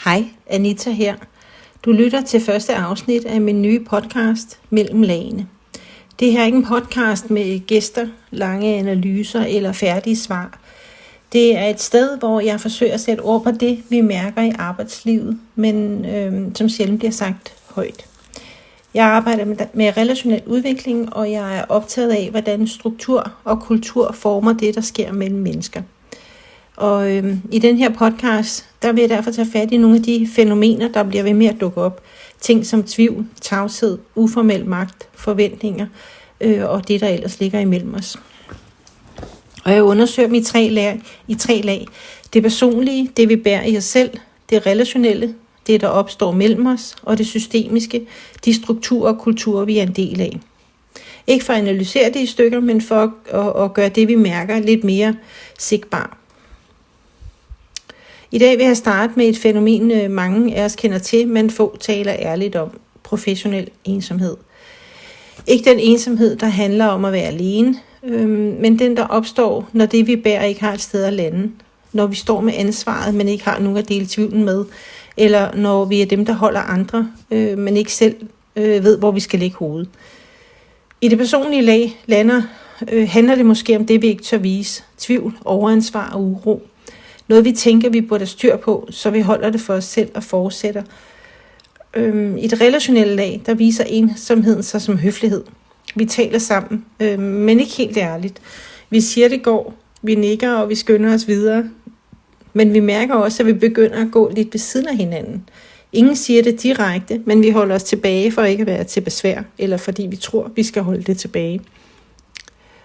Hej, Anita her. Du lytter til første afsnit af min nye podcast, Mellem Lagene. Det her er ikke en podcast med gæster, lange analyser eller færdige svar. Det er et sted, hvor jeg forsøger at sætte ord på det, vi mærker i arbejdslivet, men som sjældent bliver sagt højt. Jeg arbejder med relationel udvikling, og jeg er optaget af, hvordan struktur og kultur former det, der sker mellem mennesker. Og i den her podcast, der vil jeg derfor tage fat i nogle af de fænomener, der bliver ved med at dukke op. Ting som tvivl, tavshed, uformel magt, forventninger og det, der ellers ligger imellem os. Og jeg undersøger dem i tre lag. Det personlige, det vi bærer i os selv, det relationelle, det der opstår mellem os, og det systemiske, de strukturer og kulturer, vi er en del af. Ikke for at analysere det i stykker, men for at gøre det, vi mærker, lidt mere sigtbart. I dag vil jeg starte med et fænomen, mange af os kender til, men få taler ærligt om: professionel ensomhed. Ikke den ensomhed, der handler om at være alene, men den, der opstår, når det, vi bærer, ikke har et sted at lande. Når vi står med ansvaret, men ikke har nogen at dele tvivlen med. Eller når vi er dem, der holder andre, men ikke selv ved, hvor vi skal lægge hovedet. I det personlige lag handler det måske om det, vi ikke tør vise: tvivl, overansvar og uro. Noget vi tænker, vi burde have styr på, så vi holder det for os selv og fortsætter. I det relationelle lag, der viser ensomheden sig som høflighed. Vi taler sammen, men ikke helt ærligt. Vi siger, det går, vi nikker, og vi skynder os videre. Men vi mærker også, at vi begynder at gå lidt ved siden af hinanden. Ingen siger det direkte, men vi holder os tilbage for ikke at være til besvær, eller fordi vi tror, vi skal holde det tilbage.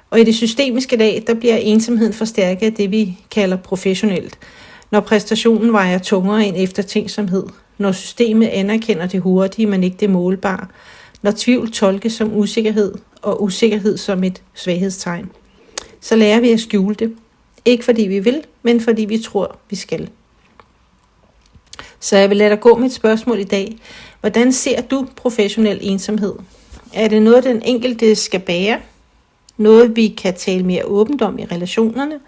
Og i det systemiske lag, der bliver ensomheden forstærket af det, vi kalder professionelt. Når præstationen vejer tungere end eftertænksomhed. Når systemet anerkender det hurtige, men ikke det målbare. Når tvivl tolkes som usikkerhed, og usikkerhed som et svaghedstegn. Så lærer vi at skjule det. Ikke fordi vi vil, men fordi vi tror, vi skal. Så jeg vil lade dig gå med et spørgsmål i dag. Hvordan ser du professionel ensomhed? Er det noget, den enkelte skal bære? Noget, vi kan tale mere åbent om i relationerne?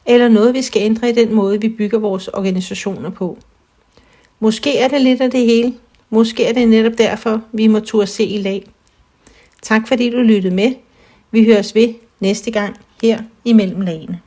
Eller noget, vi skal ændre i den måde, vi bygger vores organisationer på? Måske er det lidt af det hele. Måske er det netop derfor, vi må turde se i lag. Tak fordi du lyttede med. Vi høres ved næste gang her i Mellem Lagene.